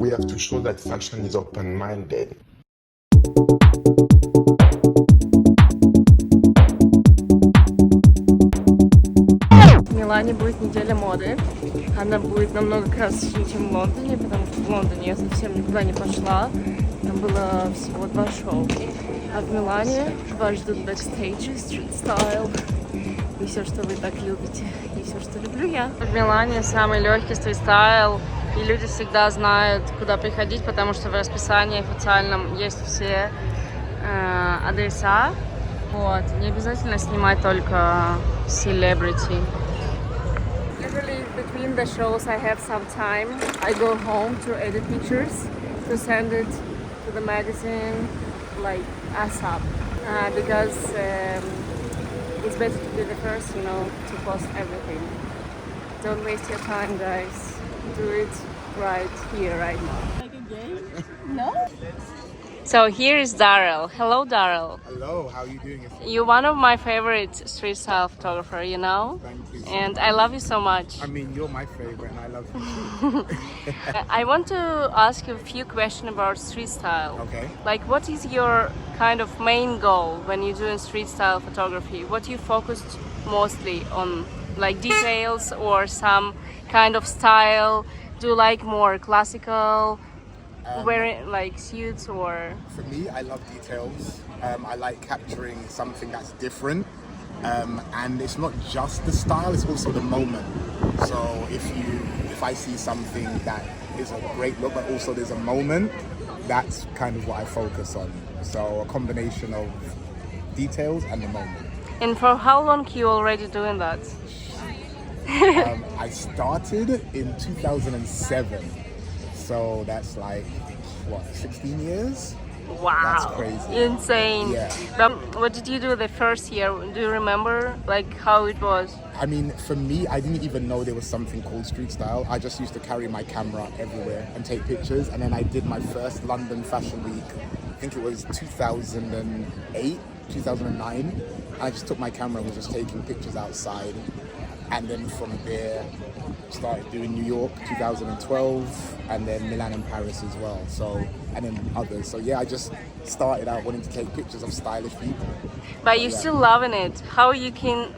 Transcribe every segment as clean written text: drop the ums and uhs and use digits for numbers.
we have to show that fashion is open-minded. В Милане будет неделя моды. Она будет намного красочнее, чем в Лондоне, потому что в Лондоне я совсем никуда не пошла. Там было всего 2 шоу. А в Милане вас ждут бэкстейджи, стрит-стайл и все, что вы так любите, и все, что люблю я. В Милане самый легкий стрит-стайл, и люди всегда знают, куда приходить, потому что в расписании официальном есть все адреса. Вот. Не обязательно снимать только celebrity. Usually between the shows I have some time. I go home to edit pictures to send it to the magazine like ASAP because it's better to be the first, you know, to post everything. Don't waste your time, guys. Do it right here, right now. Like a game? No? So here is Darrel. Hello, Darrel. Hello, how are you doing? You're one of my favorite street style photographer, you know? Thank you. And I love you so much. I mean, you're my favorite and I love you too. I want to ask you a few questions about street style. Okay. Like, what is your kind of main goal when you're doing street style photography? What you focus mostly on, like details or some kind of style? Do you like more classical? Wearing like suits or? For me, I love details. I like capturing something that's different. And it's not just the style, it's also the moment. So if I see something that is a great look, but also there's a moment, that's kind of what I focus on. So a combination of details and the moment. And for how long you already doing that? I started in 2007. So that's like, what, 16 years? Wow. That's crazy. Insane. Yeah. But what did you do the first year? Do you remember like how it was? I mean, for me, I didn't even know there was something called street style. I just used to carry my camera everywhere and take pictures. And then I did my first London Fashion Week. I think it was 2008, 2009. And I just took my camera and was just taking pictures outside. And then from there, started doing New York 2012 and then Milan and Paris as well. So, and then others. So yeah, I just started out wanting to take pictures of stylish people. But you're still loving it. How you can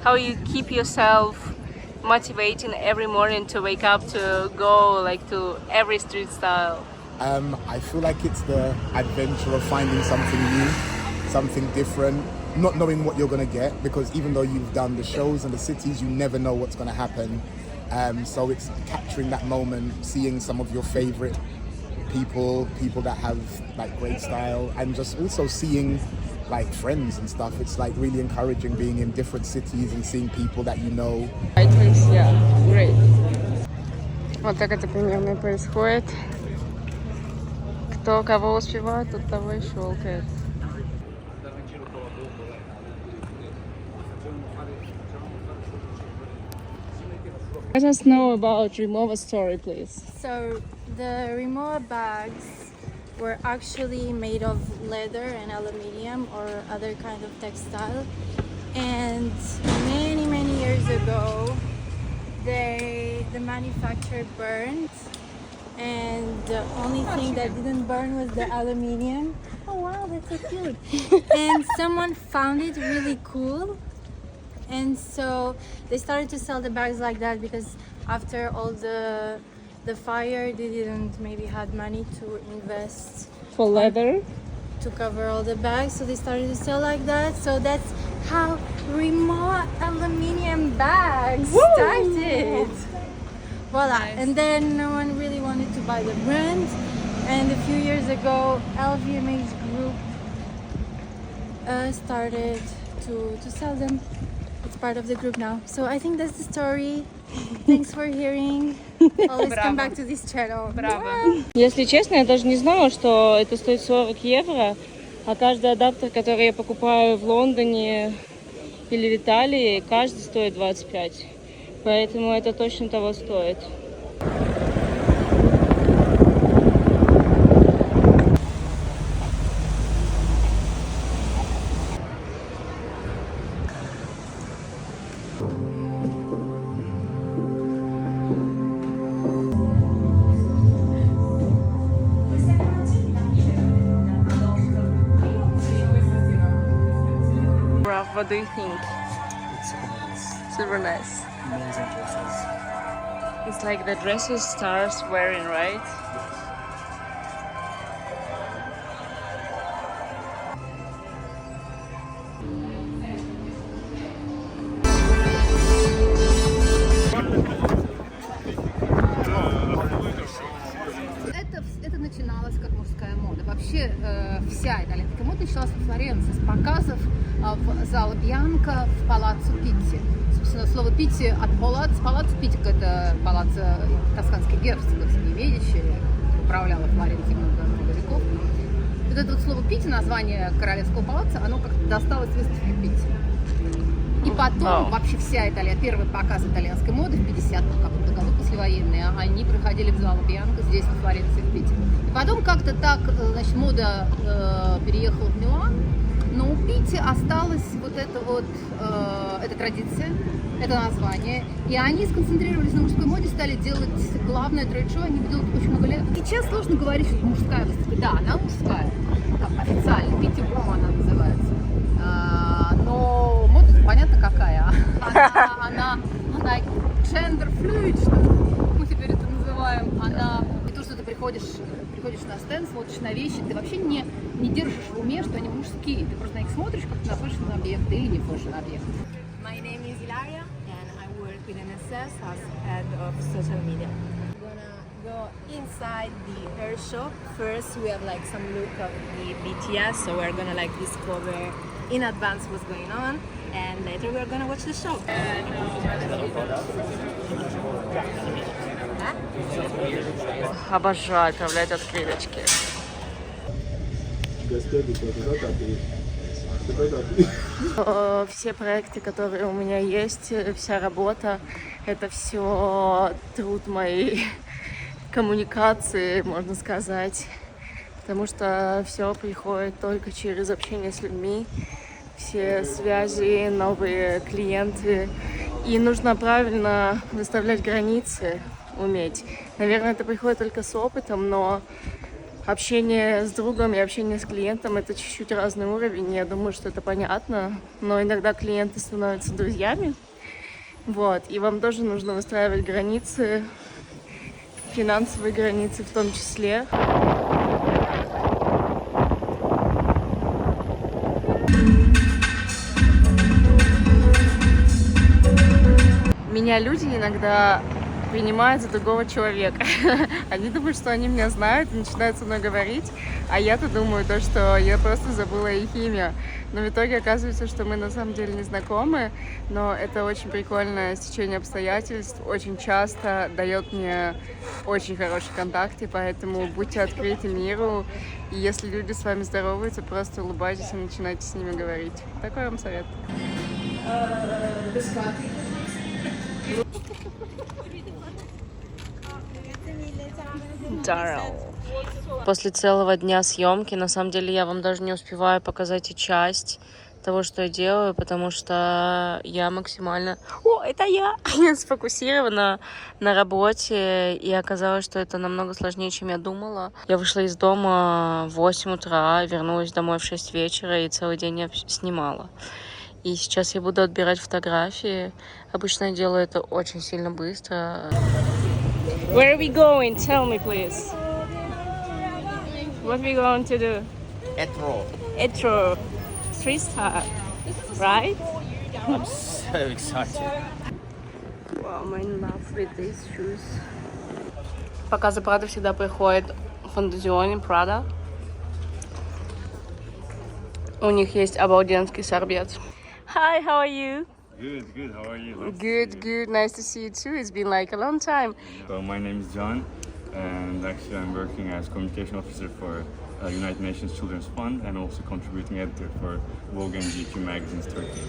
how you keep yourself motivating every morning to wake up to go like to every street style? I feel like it's the adventure of finding something new, something different. Not knowing what you're going to get, because even though you've done the shows and the cities, you never know what's going to happen. So it's capturing that moment, seeing some of your favorite people that have like great style, and just also seeing like friends and stuff. It's like really encouraging being in different cities and seeing people that you know. Yeah, great. Вот так это примерно происходит. Кто кого успевает, тот того и щелкает. Let us know about Rimowa's story, please. So the Rimowa bags were actually made of leather and aluminium or other kind of textile. And many years ago, the manufacturer burned, and the only thing that didn't burn was the aluminium. Oh wow, that's so cute! And someone found it really cool. And so they started to sell the bags like that, because after all the fire, they didn't maybe had money to invest For leather? to cover all the bags, so they started to sell like that. So that's how Rimowa aluminium bags started. Voila. Nice. And then no one really wanted to buy the brand, and a few years ago LVMH group started to sell them. It's part of the group now. So I think that's the story. Thanks for hearing. Always come back to this channel. Браво. Если честно, я даже не знала, что это стоит 40 евро, а каждый адаптер, который я покупаю в Лондоне или в Италии, каждый стоит 25. Поэтому это точно того стоит. What do you think? It's super nice. Super nice. Amazing dresses. It's like the dresses stars wearing, right? Это начиналось как мужская мода. Вообще вся итальянская мода началась во Флоренции с показов в зала Бьянка в палаццо Питти. Собственно, слово Питти от палаццо Питти, это палаццо тосканской герцогини Медичи, управляла Флоренцией много веков. Вот это вот слово Питти, название королевского палаца, оно как-то досталось выставке Питти. И потом вообще вся Италия, первый показ итальянской моды в 50-м каком-то году послевоенные, они проходили в зале Бьянка здесь, во Флоренции, в Питте. И потом как-то так, значит, мода переехала в Милан, но у Питти осталась вот эта традиция, это название. И они сконцентрировались на мужской моде, стали делать главное трейд-шоу, они делают очень много лет. Сейчас сложно говорить, что это мужская выставка. Да, она мужская, там, официально, Pitti Uomo она называется. Но мода понятно какая. Она gender fluid, что мы теперь это называем. Она не то, что ты приходишь на стенд, смотришь на вещи, ты вообще не держишь в уме, что они мужские. Ты просто на них смотришь, как на fashion объект или не fashion объект. My name is Ilaria and I work with NSS as head of social media. We're gonna go inside the hair shop. First we have like some look of the BTS, so we're gonna like discover in advance what's going on, and later we're gonna watch the show. Обожаю отправлять открыточки. Все проекты, которые у меня есть, вся работа, это все труд моей коммуникации, можно сказать. Потому что все приходит только через общение с людьми, все связи, новые клиенты. И нужно правильно выставлять границы, уметь. Наверное, это приходит только с опытом, но общение с другом и общение с клиентом — это чуть-чуть разный уровень. Я думаю, что это понятно. Но иногда клиенты становятся друзьями. Вот. И вам тоже нужно выстраивать границы, финансовые границы в том числе. Меня люди иногда принимают за другого человека. Они думают, что они меня знают и начинают со мной говорить, а я-то думаю, что я просто забыла их имя. Но в итоге оказывается, что мы на самом деле не знакомы, но это очень прикольное стечение обстоятельств, очень часто дает мне очень хорошие контакты, поэтому будьте открыты миру, и если люди с вами здороваются, просто улыбайтесь и начинайте с ними говорить. Такой вам совет. Darrel. После целого дня съемки, на самом деле, я вам даже не успеваю показать и часть того, что я делаю, потому что я максимально... О, это я! Сфокусирована на работе, и оказалось, что это намного сложнее, чем я думала. Я вышла из дома в 8 утра, вернулась домой в 6 вечера, и целый день я снимала. И сейчас я буду отбирать фотографии. Обычно я делаю это очень сильно быстро. Where are we going? Tell me, please. What are we going to do? Etro. 3-star. Right? I'm so excited. Wow, I'm in love with these shoes. Показы Prada всегда приходят в фондазионе Prada. У них есть обалденский сорбет. Hi, how are you? Good. How are you? Good. Nice to see you too. It's been like a long time. So my name is John, and actually I'm working as communication officer for United Nations Children's Fund and also contributing editor for VLOOG and GQ magazines Turkey.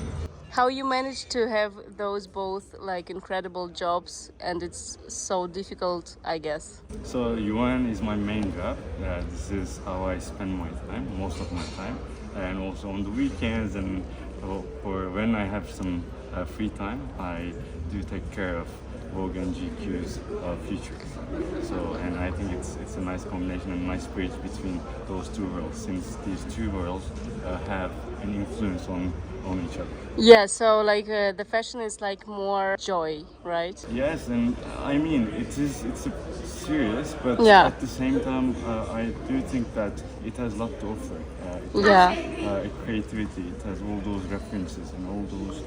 How you managed to have those both like incredible jobs, and it's so difficult, I guess. So UN is my main job. This is how I spend my time, most of my time, and also on the weekends and for when I have some free time, I do take care of VLOOG and GQ's features. So, and I think it's a nice combination and nice bridge between those two worlds, since these two worlds have an influence on on each other. Yeah, so like the fashion is like more joy, right? Yes, and I mean it's serious, but Yeah. at the same time, I do think that it has a lot to offer. Yeah. Creativity. It has all those references and all those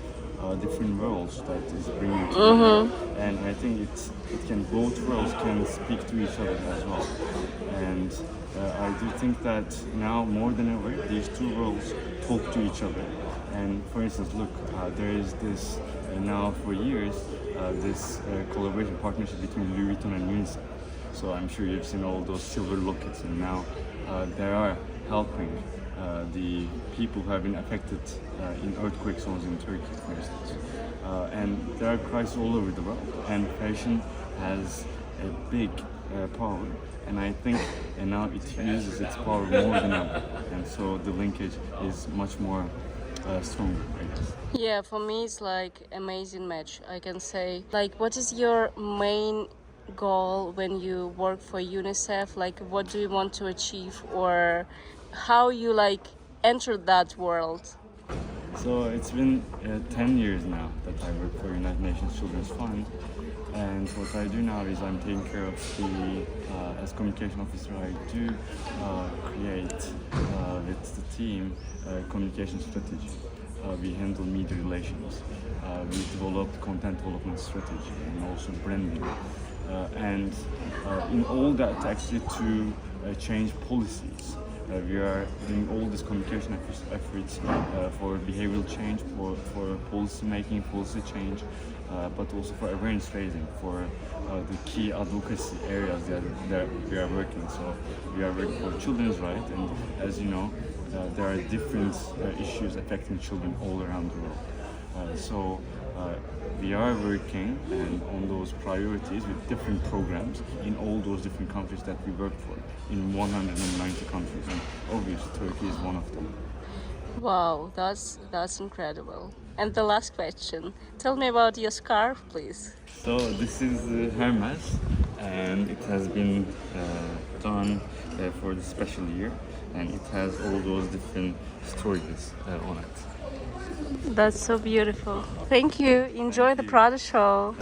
different worlds that is bringing together. And I think it can both worlds can speak to each other as well. And I do think that now more than ever, these two worlds talk to each other. And for instance, look, there is this now for years this collaboration partnership between Louis Vuitton and UNICEF. So I'm sure you've seen all those silver lockets, and now they are helping the people who have been affected in earthquake zones in Turkey, for instance. And there are crises all over the world, and fashion has a big power. And I think now it uses its power more than ever. And so the linkage is much more strong, I guess. Yeah, for me it's like amazing match, I can say. Like, what is your main goal when you work for UNICEF? Like, what do you want to achieve, or how you like entered that world? So it's been 10 years now that I work for United Nations Children's Fund, and what I do now is I'm taking care of the, as communication officer, I do create with the team communication strategy. We handle media relations, we develop content development strategy and also branding. And in all that actually to change policies. We are doing all these communication efforts for behavioral change, for policy making, policy change, but also for awareness raising, for the key advocacy areas that we are working. So we are working for children's rights, and as you know, there are different issues affecting children all around the world. So we are working and on those priorities with different programs in all those different countries that we work for, in 190 countries, and obviously Turkey is one of them. Wow, that's incredible. And the last question, tell me about your scarf, please. So this is Hermes, and it has been done for the special year, and it has all those different stories on it. That's so beautiful. Thank you. Enjoy the Prada show.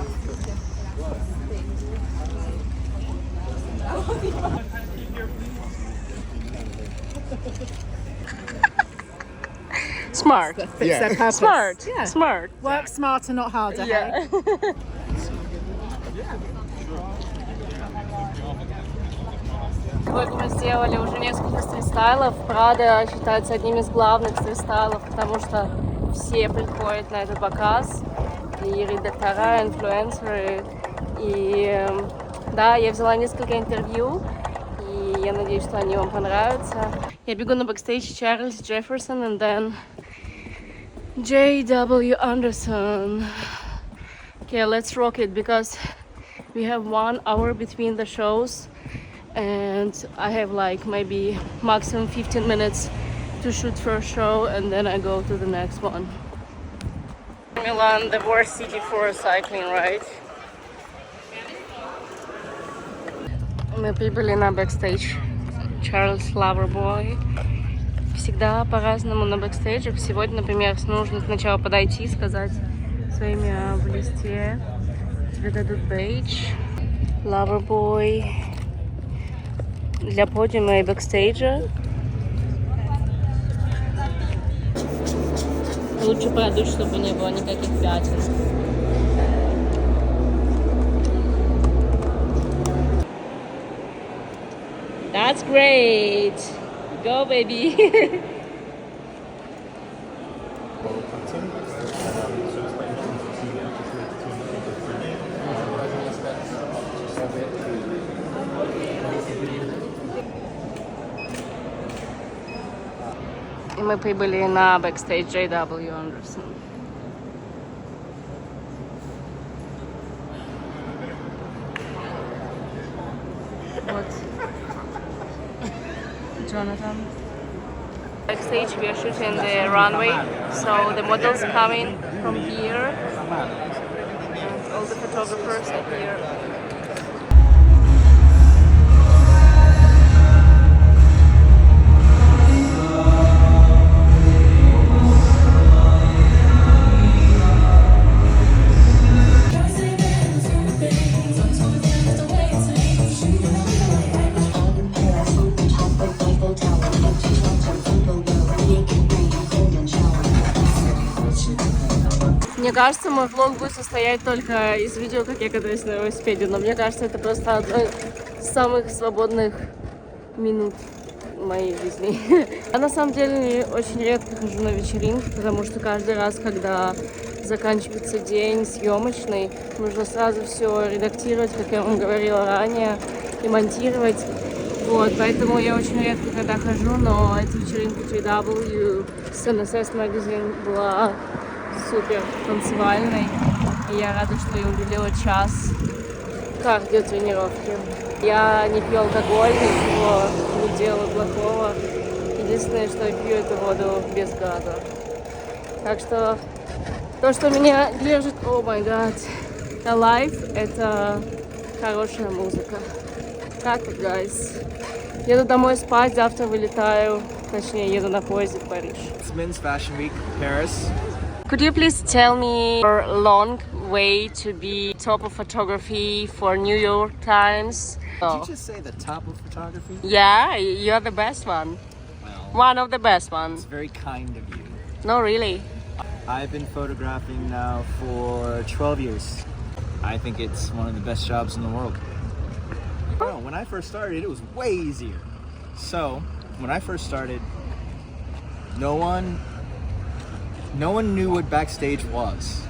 Smart. Yeah. Their purpose. Smart. Yeah. Smart. Work smarter, not harder. Yeah. Сегодня мы сделали уже несколько стрит-стайлов. Прада считается одним из главных стрит-стайлов, потому что все приходят на этот показ. И редактора, инфлюенсеры. И да, я взяла несколько интервью. И я надеюсь, что они вам понравятся. Я бегу на бэкстейдж Чарльз Джефферсон and then J.W. Anderson. Okay, let's rock it because we have 1 hour between the shows. And I have like maybe maximum 15 minutes to shoot first show, and then I go to the next one. Milan, the worst city for cycling, right? Мы прибыли на бэкстейдж Charles Loverboy. Всегда по-разному на бэкстейджах. Сегодня, например, нужно сначала подойти и сказать свое имя в листе. Тебе дадут бейдж. Loverboy. Для подиума и бэкстейджа. Лучше продуть, чтобы не было никаких пятен. That's great! Go, baby! И мы прибыли на бэкстейдж J.W. Anderson. Вот. Jonathan. Backstage we are shooting the runway, so the models coming from here. And all the photographers are here. кажется, мой влог будет состоять только из видео, как я катаюсь на велосипеде, но мне кажется, это просто одно из самых свободных минут в моей жизни. Я на самом деле очень редко хожу на вечеринки, потому что каждый раз, когда заканчивается день съемочный, нужно сразу все редактировать, как я вам говорила ранее, и монтировать. Вот, поэтому я очень редко когда хожу, но эта вечеринка GW с NSS Magazine была супер танцевальной. И я рада, что я уделила час кардиотренировки. Я не пью алкоголь, ничего не делаю плохого. Единственное, что я пью, это воду без газа. Так что то, что меня держит, о май гад, alive, это хорошая музыка. Так вот, guys. Еду домой спать, завтра вылетаю, точнее, еду на поезде в Париж. It's Men's Fashion Week, Paris. Could you please tell me your long way to be top of photography for New York Times? Did you just say the top of photography? Yeah, you're the best one. Well, One of the best it's ones. very kind of you. No, really. I've been photographing now for 12 years. I think it's one of the best jobs in the world. No, when I first started, it was way easier. So, when I first started, no one knew what Backstage was.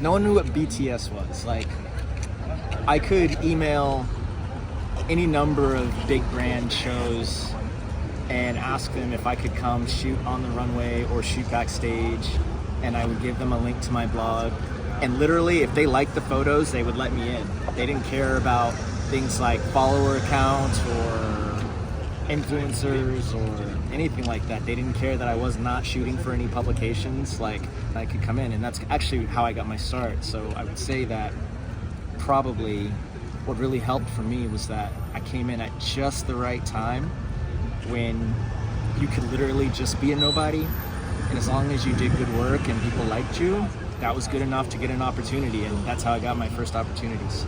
No one knew what BTS was. Like, I could email any number of big brand shows and ask them if I could come shoot on the runway or shoot backstage, and I would give them a link to my blog. And literally, if they liked the photos, they would let me in. They didn't care about things like follower counts or influencers or anything like that. They didn't care that I was not shooting for any publications. Like, I could come in, and that's actually how I got my start. So I would say that probably what really helped for me was that I came in at just the right time when you could literally just be a nobody, and as long as you did good work and people liked you, that was good enough to get an opportunity, and that's how I got my first opportunities.